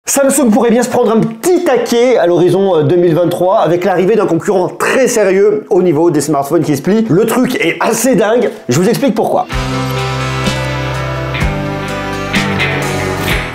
Samsung pourrait bien se prendre un petit taquet à l'horizon 2023 avec l'arrivée d'un concurrent très sérieux au niveau des smartphones qui se plient. Le truc est assez dingue, je vous explique pourquoi.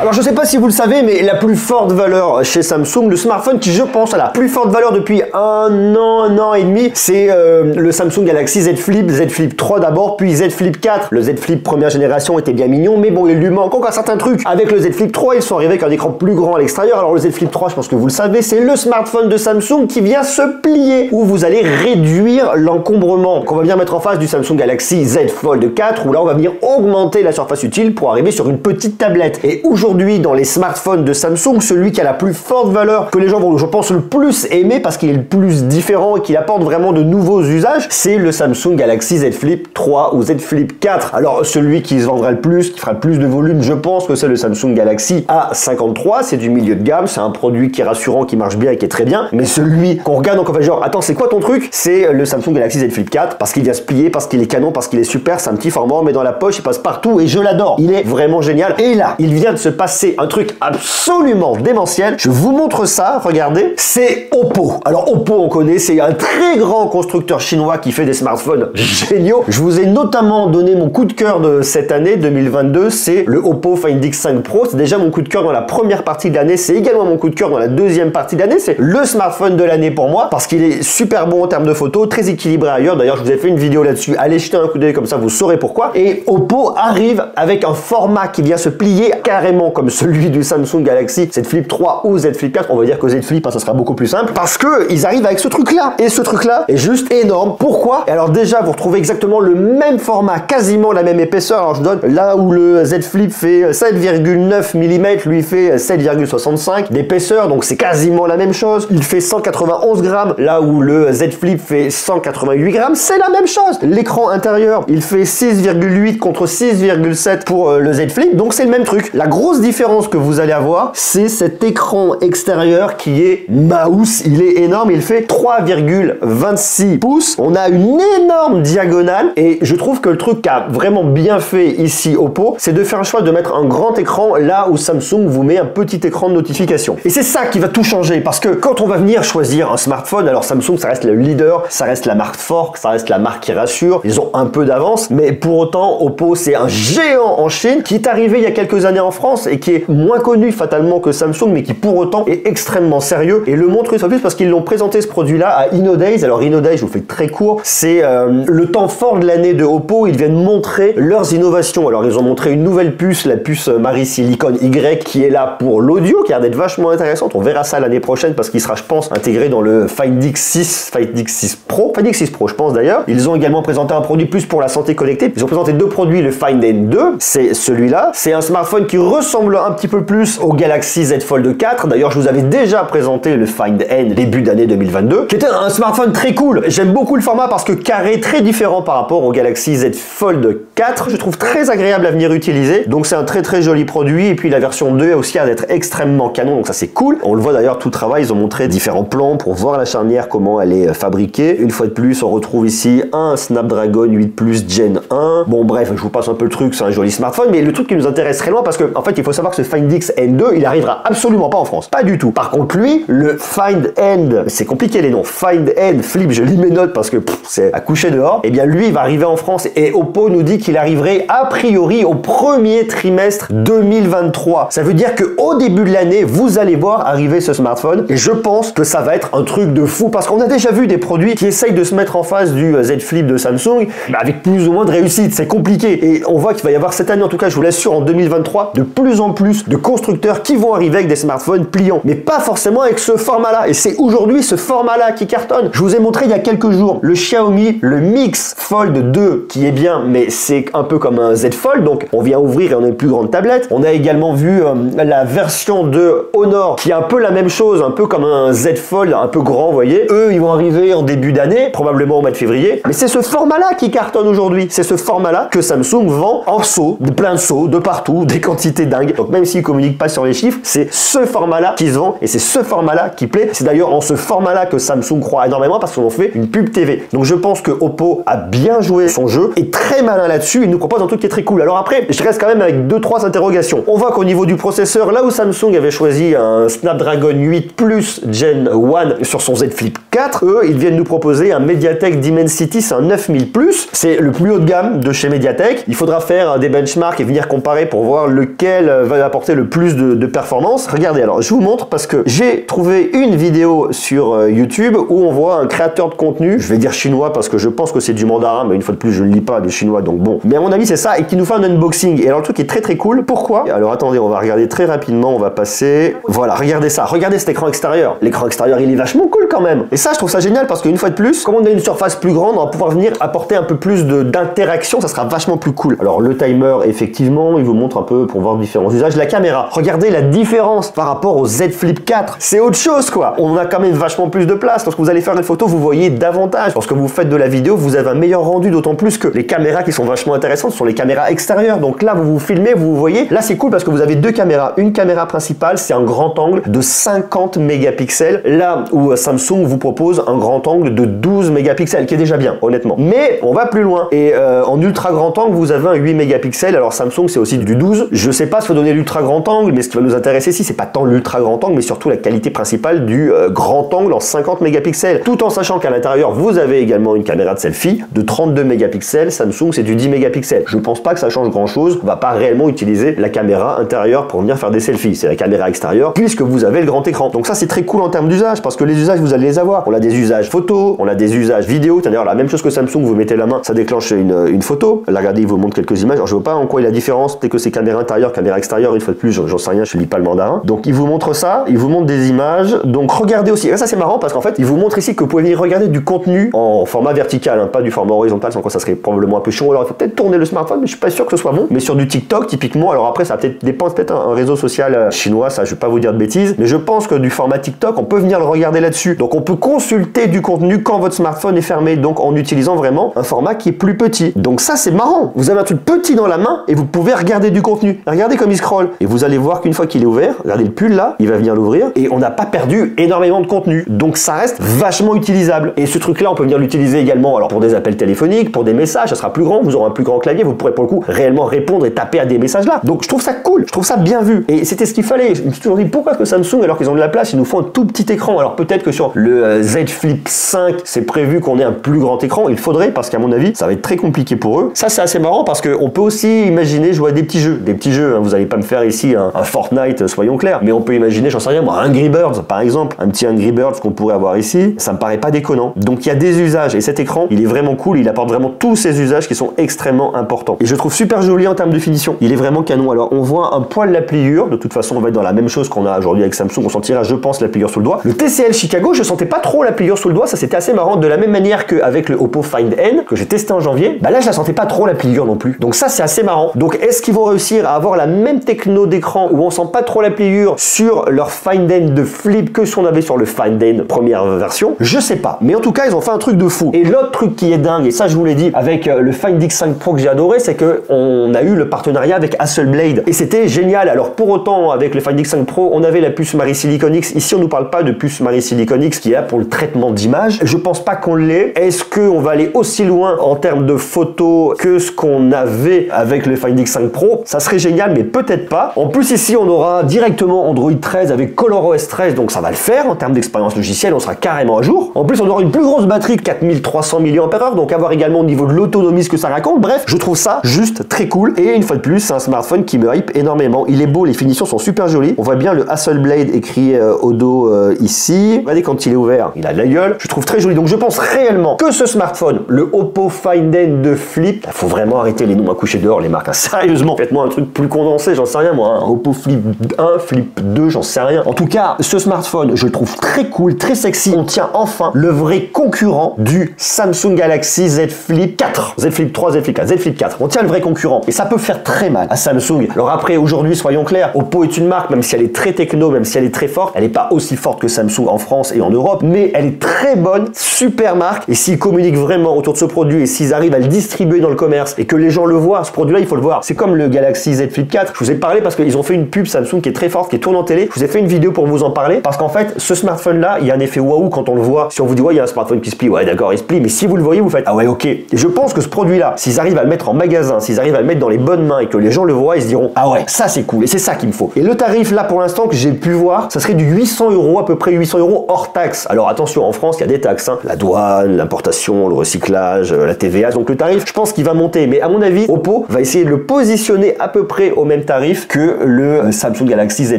Alors je sais pas si vous le savez, mais la plus forte valeur chez Samsung, le smartphone qui je pense a la plus forte valeur depuis un an et demi, c'est le Samsung Galaxy Z Flip, Z Flip 3 d'abord, puis Z Flip 4. Le Z Flip première génération était bien mignon, mais bon, il lui manque encore certains trucs. Avec le Z Flip 3, ils sont arrivés avec un écran plus grand à l'extérieur. Alors le Z Flip 3, je pense que vous le savez, c'est le smartphone de Samsung qui vient se plier, où vous allez réduire l'encombrement, qu'on va bien mettre en face du Samsung Galaxy Z Fold 4, où là on va venir augmenter la surface utile pour arriver sur une petite tablette. Et aujourd'hui, dans les smartphones de Samsung, celui qui a la plus forte valeur, que les gens vont, je pense, le plus aimer parce qu'il est le plus différent et qu'il apporte vraiment de nouveaux usages, c'est le Samsung Galaxy Z Flip 3 ou Z Flip 4. Alors celui qui se vendra le plus, qui fera le plus de volume, je pense que c'est le Samsung Galaxy A53, c'est du milieu de gamme, c'est un produit qui est rassurant, qui marche bien et qui est très bien, mais celui qu'on regarde donc on fait genre, attends, c'est quoi ton truc? C'est le Samsung Galaxy Z Flip 4, parce qu'il vient se plier, parce qu'il est canon, parce qu'il est super, c'est un petit format, on met dans la poche, il passe partout et je l'adore. Il est vraiment génial. Et là, il vient de se passer un truc absolument démentiel. Je vous montre ça, regardez. C'est Oppo. Alors Oppo, on connaît, c'est un très grand constructeur chinois qui fait des smartphones géniaux. Je vous ai notamment donné mon coup de cœur de cette année 2022, c'est le Oppo Find X5 Pro. C'est déjà mon coup de cœur dans la première partie de l'année, c'est également mon coup de cœur dans la deuxième partie de l'année. C'est le smartphone de l'année pour moi parce qu'il est super bon en termes de photos, très équilibré ailleurs. D'ailleurs, je vous ai fait une vidéo là-dessus. Allez jeter un coup d'œil comme ça, vous saurez pourquoi. Et Oppo arrive avec un format qui vient se plier carrément comme celui du Samsung Galaxy Z Flip 3 ou Z Flip 4. On va dire que Z Flip, hein, ça sera beaucoup plus simple parce que ils arrivent avec ce truc-là. Et ce truc-là est juste énorme. Pourquoi? Et alors déjà, vous retrouvez exactement le même format, quasiment la même épaisseur. Alors je donne là où le Z Flip fait 7,9 mm, lui fait 7,65 d'épaisseur, donc c'est quasiment la même chose. Il fait 191 grammes, là où le Z Flip fait 188 grammes, c'est la même chose. L'écran intérieur, il fait 6,8 contre 6,7 pour le Z Flip, donc c'est le même truc. La grosse différence que vous allez avoir, c'est cet écran extérieur qui est mouse. Il est énorme, il fait 3,26 pouces. On a une énorme diagonale et je trouve que le truc qu'a vraiment bien fait ici Oppo, c'est de faire le choix de mettre un grand écran là où Samsung vous met un petit écran de notification. Et c'est ça qui va tout changer parce que quand on va venir choisir un smartphone, alors Samsung ça reste le leader, ça reste la marque forte, ça reste la marque qui rassure, ils ont un peu d'avance, mais pour autant Oppo c'est un géant en Chine qui est arrivé il y a quelques années en France et qui est moins connu fatalement que Samsung, mais qui pour autant est extrêmement sérieux et le montre une fois plus parce qu'ils l'ont présenté ce produit-là à InnoDays. Alors InnoDays, je vous fais très court, c'est le temps fort de l'année de Oppo. Ils viennent montrer leurs innovations. Alors ils ont montré une nouvelle puce, la puce Mari Silicon Y, qui est là pour l'audio, qui a l'air d'être vachement intéressante. On verra ça l'année prochaine parce qu'il sera, je pense, intégré dans le Find X6, Find X6 Pro, Find X6 Pro, je pense d'ailleurs. Ils ont également présenté un produit plus pour la santé connectée. Ils ont présenté deux produits, le Find N2, c'est celui-là. C'est un smartphone qui ressemble un petit peu plus au Galaxy Z Fold 4. D'ailleurs, je vous avais déjà présenté le Find N début d'année 2022, qui était un smartphone très cool. J'aime beaucoup le format parce que carré, très différent par rapport au Galaxy Z Fold 4. Je trouve très agréable à venir utiliser. Donc, c'est un très joli produit. Et puis, la version 2 est aussi à d'être extrêmement canon. Donc, ça, c'est cool. On le voit d'ailleurs, tout le travail. Ils ont montré différents plans pour voir la charnière, comment elle est fabriquée. Une fois de plus, on retrouve ici un Snapdragon 8 Plus Gen 1. Bon, bref, je vous passe un peu le truc. C'est un joli smartphone. Mais le truc qui nous intéresse réellement, parce que, en fait, il faut savoir que ce Find X N2, il arrivera absolument pas en France. Pas du tout. Par contre, lui, le Find N, c'est compliqué les noms. Find N Flip, je lis mes notes parce que c'est à coucher dehors. Et bien, lui, il va arriver en France et Oppo nous dit qu'il arriverait a priori au premier trimestre 2023. Ça veut dire que au début de l'année, vous allez voir arriver ce smartphone et je pense que ça va être un truc de fou parce qu'on a déjà vu des produits qui essayent de se mettre en face du Z Flip de Samsung, mais avec plus ou moins de réussite. C'est compliqué et on voit qu'il va y avoir cette année, en tout cas, je vous l'assure, en 2023, de plus en plus de constructeurs qui vont arriver avec des smartphones pliants, mais pas forcément avec ce format-là. Et c'est aujourd'hui ce format-là qui cartonne. Je vous ai montré il y a quelques jours le Xiaomi, le Mix Fold 2, qui est bien, mais c'est un peu comme un Z Fold, donc on vient ouvrir et on a une plus grande tablette. On a également vu la version de Honor, qui est un peu la même chose, un peu comme un Z Fold, un peu grand, vous voyez. Eux, ils vont arriver en début d'année, probablement au mois de février, mais c'est ce format-là qui cartonne aujourd'hui. C'est ce format-là que Samsung vend en seaux, plein de seaux, de partout, des quantités dingue. Donc même s'ils communiquent pas sur les chiffres, c'est ce format-là qui se vend et c'est ce format-là qui plaît. C'est d'ailleurs en ce format-là que Samsung croit énormément parce qu'on fait une pub TV. Donc je pense que Oppo a bien joué son jeu, est très malin là-dessus, il nous propose un truc qui est très cool. Alors après, je reste quand même avec 2-3 interrogations. On voit qu'au niveau du processeur, là où Samsung avait choisi un Snapdragon 8 Plus Gen 1 sur son Z Flip 4, eux, ils viennent nous proposer un MediaTek Dimensity, c'est un 9000 Plus. C'est le plus haut de gamme de chez MediaTek. Il faudra faire des benchmarks et venir comparer pour voir lequel va apporter le plus de performance. Regardez, alors je vous montre parce que j'ai trouvé une vidéo sur YouTube où on voit un créateur de contenu, je vais dire chinois parce que je pense que c'est du mandarin, mais une fois de plus je ne lis pas de chinois, donc bon. Mais à mon avis c'est ça, et qui nous fait un unboxing. Et alors le truc est très très cool. Pourquoi? Alors attendez, on va regarder très rapidement, on va passer... Voilà, regardez ça, regardez cet écran extérieur. L'écran extérieur il est vachement cool quand même. Et ça je trouve ça génial parce qu'une fois de plus, comme on a une surface plus grande, on va pouvoir venir apporter un peu plus d'interaction, ça sera vachement plus cool. Alors le timer, effectivement, il vous montre un peu pour voir différents usages. La caméra, regardez la différence par rapport au Z Flip 4. C'est autre chose quoi. On a quand même vachement plus de place. Lorsque vous allez faire une photo, vous voyez davantage. Lorsque vous faites de la vidéo, vous avez un meilleur rendu, d'autant plus que les caméras qui sont vachement intéressantes sont les caméras extérieures. Donc là, vous vous filmez, vous voyez. Là, c'est cool parce que vous avez deux caméras. Une caméra principale, c'est un grand angle de 50 mégapixels. Là où Samsung vous propose un grand angle de 12 mégapixels, qui est déjà bien, honnêtement. Mais on va plus loin. Et en ultra grand angle, vous avez un 8 mégapixels. Alors Samsung, c'est aussi du 12. Je sais pas ce que va donner l'ultra grand angle, mais ce qui va nous intéresser ici, c'est pas tant l'ultra grand angle, mais surtout la qualité principale du grand angle en 50 mégapixels. Tout en sachant qu'à l'intérieur, vous avez également une caméra de selfie de 32 mégapixels. Samsung, c'est du 10 mégapixels. Je pense pas que ça change grand chose. On va pas réellement utiliser la caméra intérieure pour venir faire des selfies. C'est la caméra extérieure, puisque vous avez le grand écran. Donc ça, c'est très cool en termes d'usage, parce que les usages, vous allez les avoir. On a des usages photo, on a des usages vidéo. C'est-à-dire la même chose que Samsung, vous mettez la main, ça déclenche une photo. Là, regardez, il vous montre quelques images. Alors, je vois pas en quoi est la différence. Peut-être que c'est caméra intérieure, caméra extérieure. Une fois de plus, j'en sais rien, je lis pas le mandarin. Donc, il vous montre ça, il vous montre des images. Donc, regardez aussi. Et ça, c'est marrant parce qu'en fait, il vous montre ici que vous pouvez venir regarder du contenu en format vertical, hein, pas du format horizontal, sans quoi ça serait probablement un peu chiant. Alors, il faut peut-être tourner le smartphone, mais je suis pas sûr que ce soit bon. Mais sur du TikTok, typiquement, alors après, ça peut-être dépend, peut-être un réseau social chinois, ça, je vais pas vous dire de bêtises, mais je pense que du format TikTok, on peut venir le regarder là-dessus. Donc, on peut consulter du contenu quand votre smartphone est fermé, donc en utilisant vraiment un format qui est plus petit. Donc ça, c'est marrant. Vous avez un truc petit dans la main et vous pouvez regarder du contenu. Regardez comme il scrolle. Et vous allez voir qu'une fois qu'il est ouvert, regardez le pull là, il va venir l'ouvrir et on n'a pas perdu énormément de contenu. Donc ça reste vachement utilisable. Et ce truc-là, on peut venir l'utiliser également alors pour des appels téléphoniques, pour des messages, ça sera plus grand, vous aurez un plus grand clavier, vous pourrez pour le coup réellement répondre et taper à des messages là. Donc je trouve ça cool, je trouve ça bien vu. Et c'était ce qu'il fallait. Je me suis toujours dit pourquoi que Samsung, alors qu'ils ont de la place, ils nous font un tout petit écran. Alors peut-être que sur le Z Flip 5, c'est prévu qu'on ait un plus grand écran. Il faudrait parce qu'à mon avis, ça va être très compliqué pour eux. Ça, c'est assez marrant parce qu'on peut aussi imaginer jouer à des petits jeux. Des petits jeux, hein. Vous n'allez pas me faire ici un Fortnite, soyons clairs. Mais on peut imaginer, j'en sais rien, moi, Angry Birds, par exemple. Un petit Angry Birds qu'on pourrait avoir ici. Ça me paraît pas déconnant. Donc il y a des usages. Et cet écran, il est vraiment cool. Il apporte vraiment tous ces usages qui sont extrêmement importants. Et je le trouve super joli en termes de finition. Il est vraiment canon. Alors on voit un poil la pliure. De toute façon, on va être dans la même chose qu'on a aujourd'hui avec Samsung. On sentira, je pense, la pliure sous le doigt. Le TCL Chicago, je sentais pas trop la pliure sous le doigt. Ça, c'était assez marrant. De la même manière qu'avec le Oppo Find N, que j'ai testé en janvier, bah là, je la sentais pas trop la pliure non plus. Donc ça, c'est assez marrant. Donc est-ce qu'ils vont réussir à avoir la même techno d'écran où on sent pas trop la pliure sur leur Find N de Flip que ce qu'on avait sur le Find N première version? Je sais pas. Mais en tout cas, ils ont fait un truc de fou. Et l'autre truc qui est dingue, et ça, je vous l'ai dit, avec le Find X5 Pro que j'ai adoré, c'est que on a eu le partenariat avec Hasselblad. Et c'était génial. Alors pour autant, avec le Find X5 Pro, on avait la puce Marisilicon X. Ici, on nous parle pas de puce Marisilicon X qui est là pour le traitement d'image. Je pense pas qu'on l'ait. Est-ce qu'on va aller aussi loin en termes de photos que ce qu'on avait avec le Find X5 Pro? Ça serait génial, mais peut-être pas. En plus, ici, on aura directement Android 13 avec ColorOS 13, donc ça va le faire. En termes d'expérience logicielle, on sera carrément à jour. En plus, on aura une plus grosse batterie de 4300 mAh, donc avoir également au niveau de l'autonomie ce que ça raconte. Bref, je trouve ça juste très cool. Et une fois de plus, c'est un smartphone qui me hype énormément. Il est beau, les finitions sont super jolies. On voit bien le Hasselblad écrit au dos ici. Regardez quand il est ouvert, il a de la gueule. Je trouve très joli. Donc je pense réellement que ce smartphone, le Oppo Find N de Flip, il faut vraiment arrêter les noms à coucher dehors, les marques. Hein. Sérieusement, faites-moi un truc plus condensé, j'en sais rien moi. Un Oppo Flip 1, Flip 2, j'en sais rien. En tout cas, ce smartphone, je le trouve très cool, très sexy. On tient enfin le vrai concurrent du Samsung Galaxy Z Flip 4. Z Flip 3, Z Flip 4, Z Flip 4. On tient le vrai concurrent. Et ça peut faire très mal à Samsung. Alors après, aujourd'hui, soyons clairs, Oppo est une marque, même si elle est très techno, même si elle est très forte, elle n'est pas aussi forte que Samsung en France et en Europe, mais elle est très bonne, super marque. Et s'ils communiquent vraiment autour de ce produit et s'ils arrivent à le distribuer dans le commerce et que les gens le voient, ce produit-là, il faut le voir. C'est comme le Galaxy Z Flip 4. 4. Je vous ai parlé parce qu'ils ont fait une pub Samsung qui est très forte, qui tourne en télé. Je vous ai fait une vidéo pour vous en parler parce qu'en fait, ce smartphone là, il y a un effet waouh quand on le voit. Si on vous dit ouais, il y a un smartphone qui se plie, ouais d'accord, il se plie, mais si vous le voyez, vous faites ah ouais ok. Et je pense que ce produit là, s'ils arrivent à le mettre en magasin, s'ils arrivent à le mettre dans les bonnes mains et que les gens le voient, ils se diront ah ouais, ça c'est cool et c'est ça qu'il me faut. Et le tarif là pour l'instant que j'ai pu voir, ça serait du 800 €, à peu près 800 € hors taxe. Alors attention, en France, il y a des taxes, hein. La douane, l'importation, le recyclage, la TVA. Donc le tarif, je pense qu'il va monter. Mais à mon avis, Oppo va essayer de le positionner à peu près au même tarif que le Samsung Galaxy Z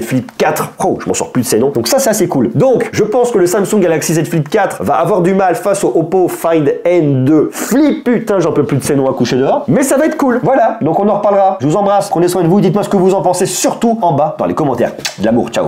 Flip 4. Oh, je m'en sors plus de ces noms. Donc ça, c'est assez cool. Donc, je pense que le Samsung Galaxy Z Flip 4 va avoir du mal face au Oppo Find N2 Flip. Putain, j'en peux plus de ces noms à coucher dehors. Mais ça va être cool. Voilà. Donc on en reparlera. Je vous embrasse. Prenez soin de vous. Dites-moi ce que vous en pensez, surtout en bas dans les commentaires. De l'amour. Ciao.